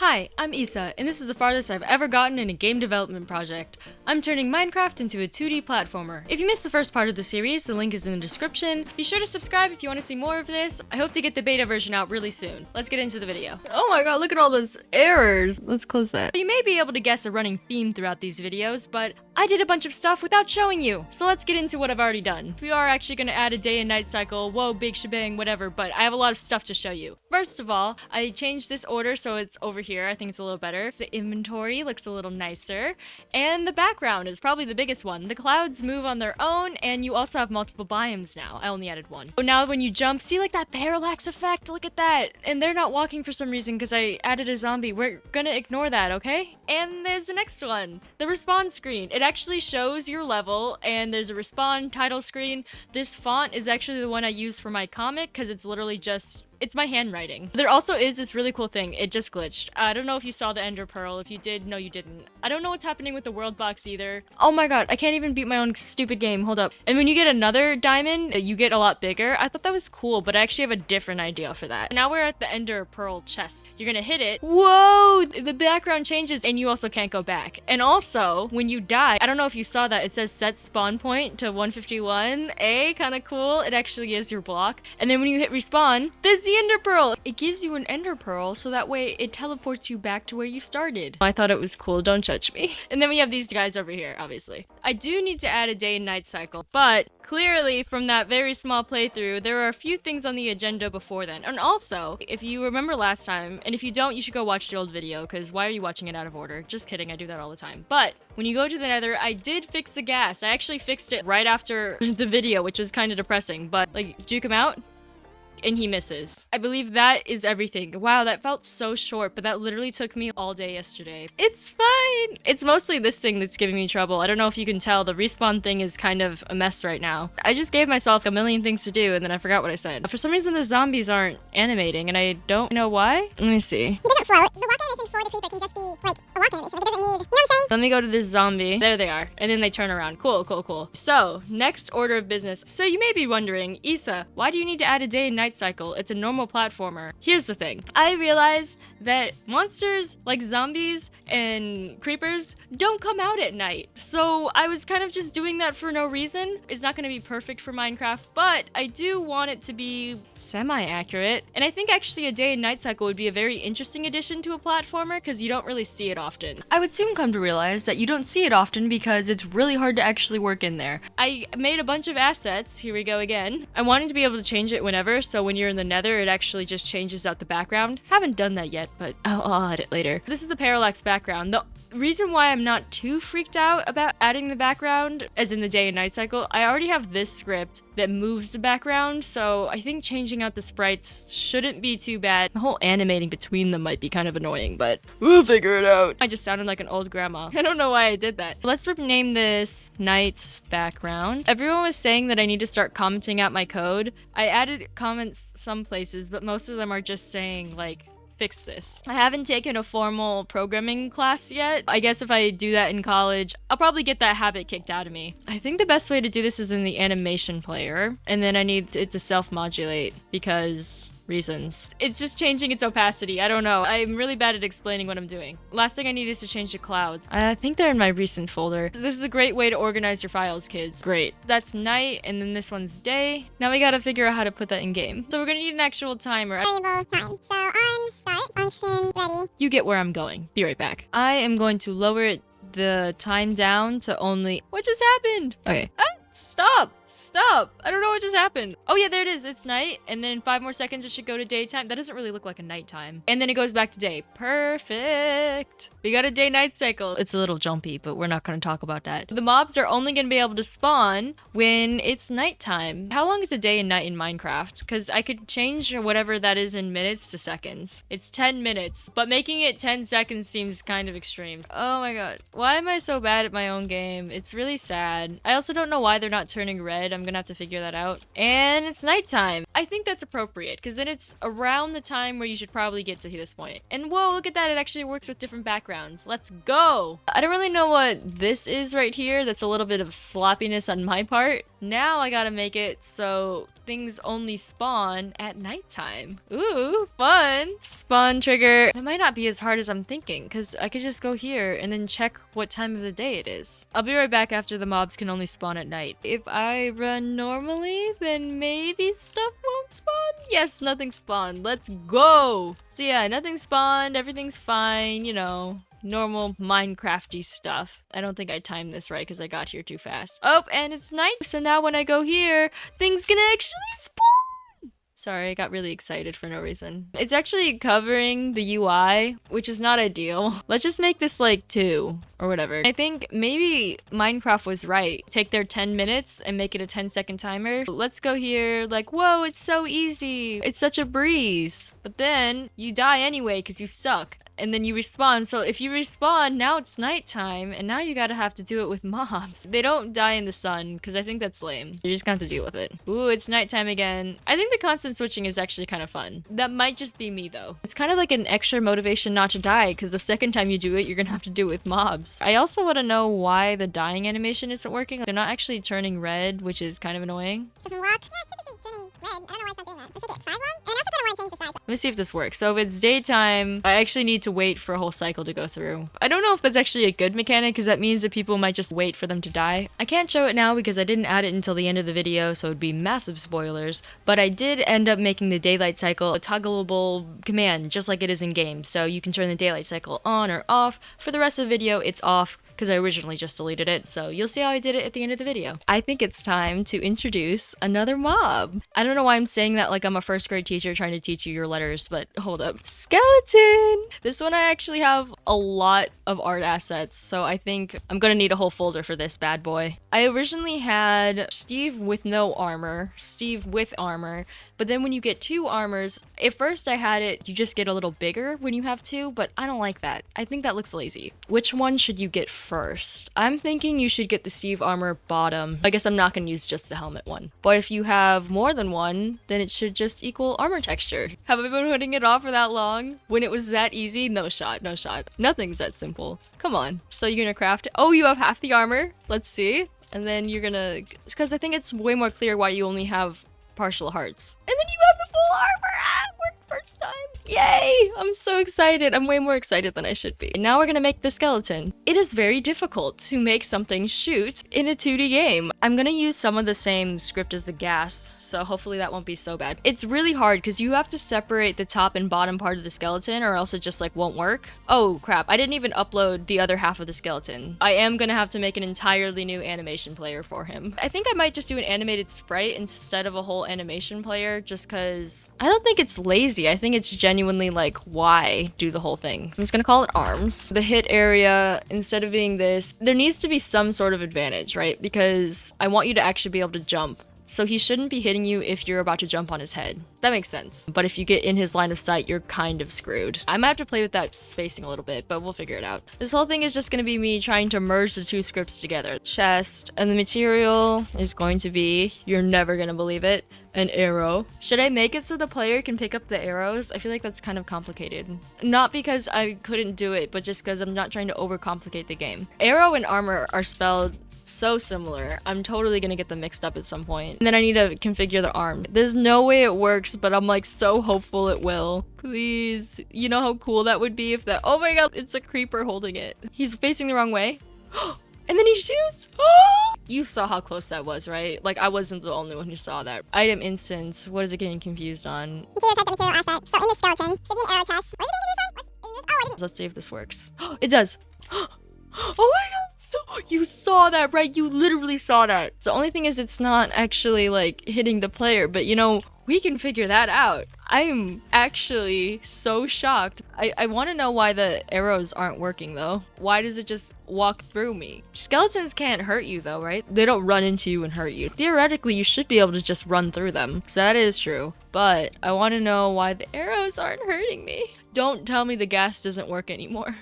Hi, I'm Isa, and this is the farthest I've ever gotten in a game development project. I'm turning Minecraft into a 2D platformer. If you missed the first part of the series, the link is in the description. Be sure to subscribe if you want to see more of this. I hope to get the beta version out really soon. Let's get into the video. Oh my god, look at all those errors. Let's close that. You may be able to guess a running theme throughout these videos, but I did a bunch of stuff without showing you. So let's get into what I've already done. We are actually going to add a day and night cycle, whoa, big shebang, whatever, but I have a lot of stuff to show you. First of all, I changed this order so it's over here. I think it's a little better. The inventory looks a little nicer, and the background is probably the biggest one. The clouds move on their own, and you also have multiple biomes now. I only added one. So now when you jump, see like that parallax effect? Look at that. And they're not walking for some reason because I added a zombie. We're gonna ignore that, okay? And there's the next one, the respawn screen. It actually shows your level, and there's a respawn title screen. This font is actually the one I use for my comic because it's literally just it's my handwriting. There also is this really cool thing. It just glitched. I don't know if you saw the Ender Pearl. If you did, no, you didn't. I don't know what's happening with the world box either. Oh my god, I can't even beat my own stupid game. Hold up. And when you get another diamond, you get a lot bigger. I thought that was cool, but I actually have a different idea for that. Now we're at the Ender Pearl chest. You're gonna hit it. Whoa! The background changes, and you also can't go back. And also, when you die, I don't know if you saw that. It says set spawn point to 151. Kind of cool. It actually is your block. And then when you hit respawn, there's the Ender Pearl. It gives you an Ender Pearl, so that way it teleports you back to where you started. I thought it was cool. Don't judge me. And then we have these guys over here, obviously. I do need to add a day and night cycle, but clearly from that very small playthrough, there are a few things on the agenda before then. And also, if you remember last time, and if you don't, you should go watch the old video, because why are you watching it out of order? Just kidding, I do that all the time. But when you go to the nether, I did fix the ghast. I actually fixed it right after the video, which was kind of depressing, but like, juke him out, and he misses. I believe that is everything. Wow, that felt so short, but that literally took me all day yesterday. It's fine. It's mostly this thing that's giving me trouble. I don't know if you can tell, the respawn thing is kind of a mess right now. I just gave myself a million things to do, and then I forgot what I said. For some reason, the zombies aren't animating, and I don't know why. Let me see. He doesn't float. The walk animation for the creeper can just be like a walk animation. Like, it doesn't need, you know what I'm saying? Let me go to this zombie. There they are. And then they turn around. Cool, cool, cool. So, next order of business. So you may be wondering, Isa, why do you need to add a day and night cycle? It's a normal platformer. Here's the thing. I realized that monsters like zombies and creepers don't come out at night. So I was kind of just doing that for no reason. It's not going to be perfect for Minecraft, but I do want it to be semi-accurate. And I think actually a day and night cycle would be a very interesting addition to a platformer because you don't really see it often. I would soon come to realize that you don't see it often because it's really hard to actually work in there. I made a bunch of assets. Here we go again. I wanted to be able to change it whenever, so when you're in the nether, it actually just changes out the background. Haven't done that yet, but I'll add it later. This is the parallax background. The reason why I'm not too freaked out about adding the background, as in the day and night cycle, I already have this script that moves the background, so I think changing out the sprites shouldn't be too bad. The whole animating between them might be kind of annoying, but we'll figure it out. I just sounded like an old grandma. I don't know why I did that. Let's rename this night background. Everyone was saying that I need to start commenting out my code. I added comments some places, but most of them are just saying like, fix this. I haven't taken a formal programming class yet. I guess if I do that in college, I'll probably get that habit kicked out of me. I think the best way to do this is in the animation player, and then I need it to self-modulate because reasons. It's just changing its opacity. I don't know. I'm really bad at explaining what I'm doing. Last thing I need is to change the cloud. I think they're in my recent folder. This is a great way to organize your files, kids. Great. That's night, and then this one's day. Now we gotta figure out how to put that in game. So we're gonna need an actual timer. Variable time. So on start, function, ready. You get where I'm going. Be right back. I am going to lower the time down to only... What just happened? Okay. Stop! Stop! I don't know what just happened. Oh yeah, there it is. It's night, and then in 5 more seconds it should go to daytime. That doesn't really look like a nighttime. And then it goes back to day. Perfect! We got a day-night cycle. It's a little jumpy, but we're not going to talk about that. The mobs are only going to be able to spawn when it's nighttime. How long is a day and night in Minecraft? Because I could change whatever that is in minutes to seconds. It's 10 minutes, but making it 10 seconds seems kind of extreme. Oh my god. Why am I so bad at my own game? It's really sad. I also don't know why they're not turning red. I'm gonna have to figure that out. And it's nighttime. I think that's appropriate because then it's around the time where you should probably get to this point. And whoa, look at that. It actually works with different backgrounds. Let's go. I don't really know what this is right here. That's a little bit of sloppiness on my part. Now I gotta make it so things only spawn at nighttime. Ooh, fun! Spawn trigger. That might not be as hard as I'm thinking, because I could just go here and then check what time of the day it is. I'll be right back after the mobs can only spawn at night. If I run normally, then maybe stuff won't spawn? Yes, nothing spawned. Let's go! So yeah, nothing spawned, everything's fine, you know. Normal Minecrafty stuff. I don't think I timed this right because I got here too fast. Oh, and it's night, so now when I go here, things can actually spawn! Sorry, I got really excited for no reason. It's actually covering the UI, which is not ideal. Let's just make this like 2 or whatever. I think maybe Minecraft was right. Take their 10 minutes and make it a 10-second timer. Let's go here like, whoa, it's so easy. It's such a breeze. But then you die anyway because you suck. And then you respawn. So if you respawn, now it's nighttime, and now you gotta have to do it with mobs. They don't die in the sun, because I think that's lame. You're just gonna have to deal with it. Ooh, it's nighttime again. I think the constant switching is actually kind of fun. That might just be me, though. It's kind of like an extra motivation not to die, because the second time you do it, you're gonna have to do it with mobs. I also want to know why the dying animation isn't working. They're not actually turning red, which is kind of annoying. So from walk, yeah, it should just be turning red. I don't know why it's not doing that. Let's make it 5 long. And I also kind of want to change the size. Let me see if this works. So if it's daytime, I actually need to wait for a whole cycle to go through. I don't know if that's actually a good mechanic, because that means that people might just wait for them to die. I can't show it now because I didn't add it until the end of the video, so it'd be massive spoilers, but I did end up making the daylight cycle a toggleable command, just like it is in game, so you can turn the daylight cycle on or off. For the rest of the video, it's off, because I originally just deleted it, so you'll see how I did it at the end of the video. I think it's time to introduce another mob. I don't know why I'm saying that like I'm a first grade teacher trying to teach you your letters, but hold up. Skeleton! This one I actually have a lot of art assets, so I think I'm gonna need a whole folder for this bad boy. I originally had Steve with no armor, Steve with armor, but then when you get 2 armors, at first I had it, you just get a little bigger when you have 2, but I don't like that. I think that looks lazy. Which one should you get first? I'm thinking you should get the Steve armor bottom. I guess I'm not gonna use just the helmet one. But if you have more than one, then it should just equal armor texture. Have I been putting it off for that long? When it was that easy? No shot, no shot. Nothing's that simple. Come on. So you're gonna craft it? Oh, you have half the armor? Let's see. And then you're gonna... Because I think it's way more clear why you only have partial hearts. And then you have the full armor! Ah, it worked first time. Yay! I'm so excited. I'm way more excited than I should be. And now we're gonna make the skeleton. It is very difficult to make something shoot in a 2D game. I'm gonna use some of the same script as the ghast, so hopefully that won't be so bad. It's really hard because you have to separate the top and bottom part of the skeleton or else it just like won't work. Oh crap, I didn't even upload the other half of the skeleton. I am gonna have to make an entirely new animation player for him. I think I might just do an animated sprite instead of a whole animation player just because I don't think it's lazy. I think it's genuinely like, why do the whole thing? I'm just gonna call it arms. The hit area, instead of being this, there needs to be some sort of advantage, right? Because I want you to actually be able to jump. So he shouldn't be hitting you if you're about to jump on his head. That makes sense. But if you get in his line of sight, you're kind of screwed. I might have to play with that spacing a little bit, but we'll figure it out. This whole thing is just gonna be me trying to merge the 2 scripts together. Chest, and the material is going to be, you're never gonna believe it, an arrow. Should I make it so the player can pick up the arrows? I feel like that's kind of complicated. Not because I couldn't do it, but just because I'm not trying to overcomplicate the game. Arrow and armor are spelled so similar. I'm totally gonna get them mixed up at some point. And then I need to configure the arm. There's no way it works, but I'm like so hopeful it will. Please. You know how cool that would be if that— oh my god, it's a creeper holding it. He's facing the wrong way. And then he shoots. You saw how close that was, right? Like I wasn't the only one who saw that. Item instance. What is it getting confused on? Material type, the material asset. So in the skeleton, should be an arrow chest. What is it getting confused on? Oh, I didn't. Let's see if this works. It does. Oh my god. So you saw that, right? You literally saw that. So the only thing is it's not actually like hitting the player, but you know, we can figure that out. I'm actually so shocked. I want to know why the arrows aren't working though. Why does it just walk through me? Skeletons can't hurt you though, right? They don't run into you and hurt you. Theoretically, you should be able to just run through them. So that is true. But I want to know why the arrows aren't hurting me. Don't tell me the ghast doesn't work anymore.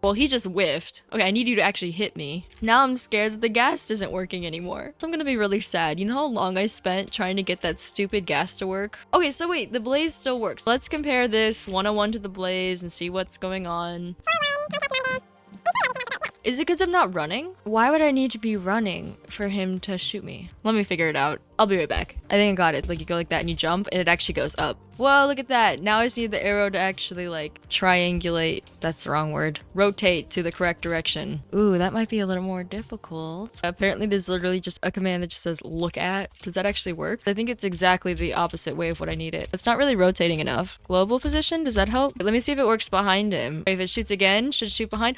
Well, he just whiffed. Okay, I need you to actually hit me. Now I'm scared that the ghast isn't working anymore. So I'm gonna be really sad. You know how long I spent trying to get that stupid ghast to work? Okay, so wait, the blaze still works. Let's compare this 101 to the blaze and see what's going on. Is it because I'm not running? Why would I need to be running for him to shoot me? Let me figure it out. I'll be right back. I think I got it. Like you go like that and you jump and it actually goes up. Whoa, look at that. Now I just need the arrow to actually like triangulate. That's the wrong word. Rotate to the correct direction. Ooh, that might be a little more difficult. Apparently there's literally just a command that just says look at. Does that actually work? I think it's exactly the opposite way of what I need it. It's not really rotating enough. Global position, does that help? Let me see if it works behind him. If it shoots again, should it shoot behind?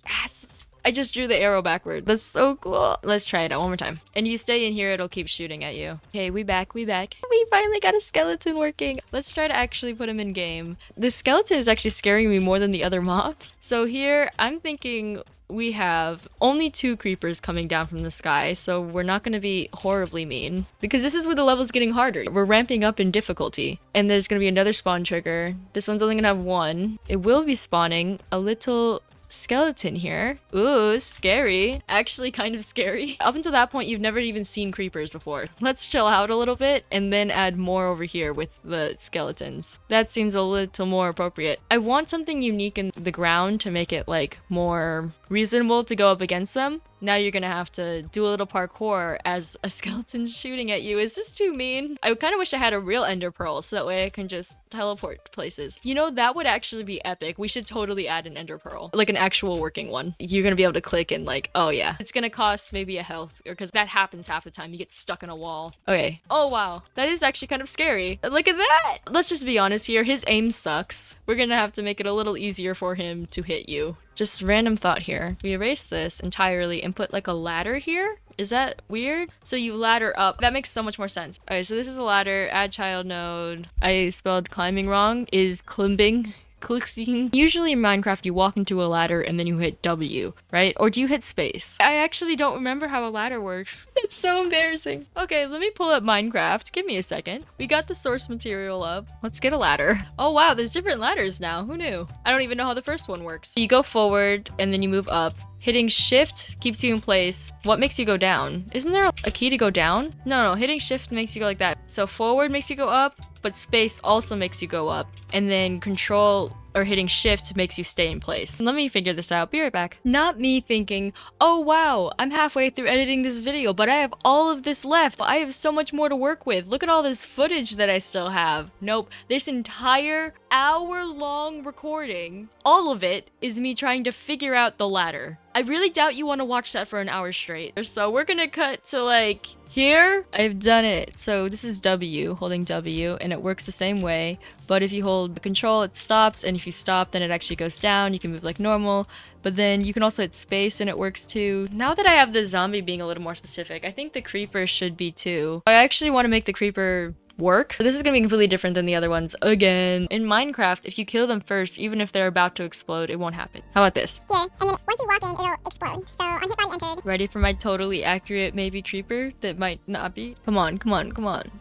Yes! I just drew the arrow backward. That's so cool. Let's try it out one more time. And you stay in here, it'll keep shooting at you. Okay, we back. We finally got a skeleton working. Let's try to actually put him in game. The skeleton is actually scaring me more than the other mobs. So here, I'm thinking we have only 2 creepers coming down from the sky, so we're not going to be horribly mean. Because this is where the level's getting harder. We're ramping up in difficulty. And there's going to be another spawn trigger. This one's only going to have 1. It will be spawning a little skeleton here. Ooh, scary. Actually kind of scary. Up until that point, you've never even seen creepers before. Let's chill out a little bit and then add more over here with the skeletons. That seems a little more appropriate. I want something unique in the ground to make it like more reasonable to go up against them. Now you're gonna have to do a little parkour as a skeleton's shooting at you. Is this too mean? I kind of wish I had a real ender pearl so that way I can just teleport to places. You know, that would actually be epic. We should totally add an ender pearl, like an actual working one. You're gonna be able to click and like, oh yeah. It's gonna cost maybe a health, or because that happens half the time. You get stuck in a wall. Okay. Oh wow, that is actually kind of scary. Look at that! Let's just be honest here. His aim sucks. We're gonna have to make it a little easier for him to hit you. Just random thought here. We erase this entirely and put like a ladder here. Is that weird? So you ladder up. That makes so much more sense. Okay, so this is a ladder. Add child node. I spelled climbing wrong. Is climbing. Clicking. Usually in Minecraft, you walk into a ladder and then you hit W, right? Or do you hit space? I actually don't remember how a ladder works. It's so embarrassing. Okay, let me pull up Minecraft. Give me a second. We got the source material up. Let's get a ladder. Oh wow, there's different ladders now. Who knew? I don't even know how the first one works. You go forward and then you move up. Hitting shift keeps you in place. What makes you go down? Isn't there a key to go down? No, hitting shift makes you go like that. So forward makes you go up, but space also makes you go up. And then control or hitting shift makes you stay in place. Let me figure this out. Be right back. Not me thinking, oh wow, I'm halfway through editing this video, but I have all of this left. I have so much more to work with. Look at all this footage that I still have. Nope. This entire hour-long recording, all of it is me trying to figure out the ladder. I really doubt you want to watch that for an hour straight. So we're gonna cut to like here. I've done it. So this is W, holding W, and it works the same way. But if you hold the control, it stops, and if you stop, then it actually goes down. You can move like normal, but then you can also hit space and it works too. Now that I have the zombie being a little more specific, I think the creeper should be too. I actually want to make the creeper work. This is gonna be completely different than the other ones again. In Minecraft, if you kill them first, even if they're about to explode, it won't happen. How about this? Here, and then once you walk in, it'll explode. So on hit body entered. Ready for my totally accurate maybe creeper that might not be? Come on.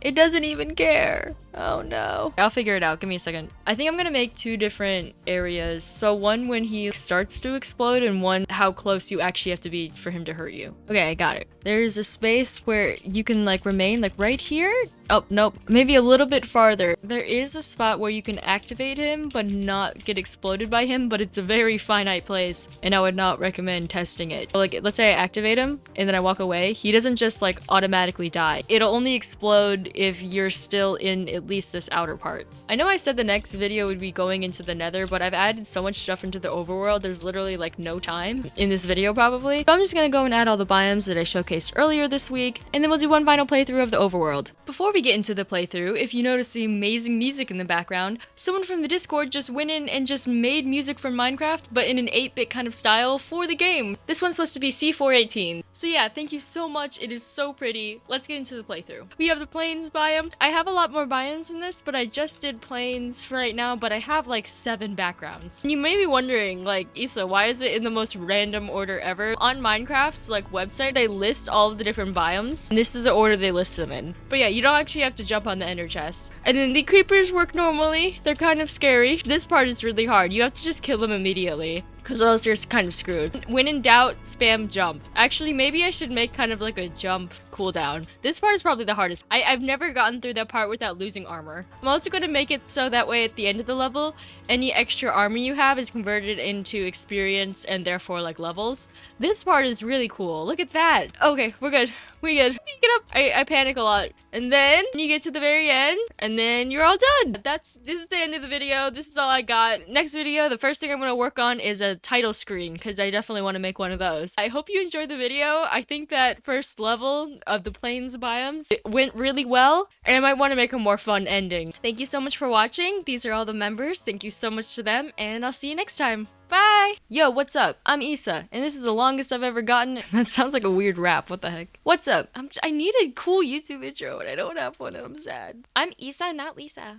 It doesn't even care. Oh no. I'll figure it out. Give me a second. I think I'm gonna make 2 different areas. So one when he starts to explode and one how close you actually have to be for him to hurt you. Okay, I got it. There's a space where you can like remain like right here. Oh, nope. Maybe a little bit farther. There is a spot where you can activate him but not get exploded by him, but it's a very finite place and I would not recommend testing it. Like, let's say I activate him and then I walk away. He doesn't just like automatically die. It'll only explode if you're still in at least this outer part. I know I said the next video would be going into the nether, but I've added so much stuff into the overworld, there's literally like no time in this video probably. So I'm just gonna go and add all the biomes that I showcased earlier this week, and then we'll do one final playthrough of the overworld. Before we get into the playthrough, if you notice the amazing music in the background, someone from the Discord just went in and just made music from Minecraft, but in an 8-bit kind of style for the game. This one's supposed to be C418. So yeah, thank you so much. It is so pretty. Let's get into the playthrough. We have the plains biome. I have a lot more biomes in this, but I just did plains for right now, but I have like 7 backgrounds. And you may be wondering, like, Issa, why is it in the most random order ever? On Minecraft's like website, they list all of the different biomes, and this is the order they list them in. But yeah, you don't actually have to jump on the ender chest. And then the creepers work normally. They're kind of scary. This part is really hard. You have to just kill them immediately, because else you're kind of screwed. When in doubt, spam jump. Actually, maybe I should make kind of like a jump cooldown. This part is probably the hardest. I've never gotten through that part without losing armor. I'm also going to make it so that way at the end of the level, any extra armor you have is converted into experience and therefore like levels. This part is really cool. Look at that. Okay, we're good. We good. Get up. I panic a lot. And then you get to the very end and then you're all done. This is the end of the video. This is all I got. Next video, the first thing I'm going to work on is a title screen because I definitely want to make one of those. I hope you enjoyed the video. I think that first level of the plains biomes, it went really well and I might want to make a more fun ending. Thank you so much for watching. These are all the members. Thank you so much to them and I'll see you next time. Bye! Yo, what's up? I'm Issa, and this is the longest I've ever gotten. That sounds like a weird rap. What the heck? What's up? I need a cool YouTube intro, and I don't have one, and I'm sad. I'm Issa, not Lisa.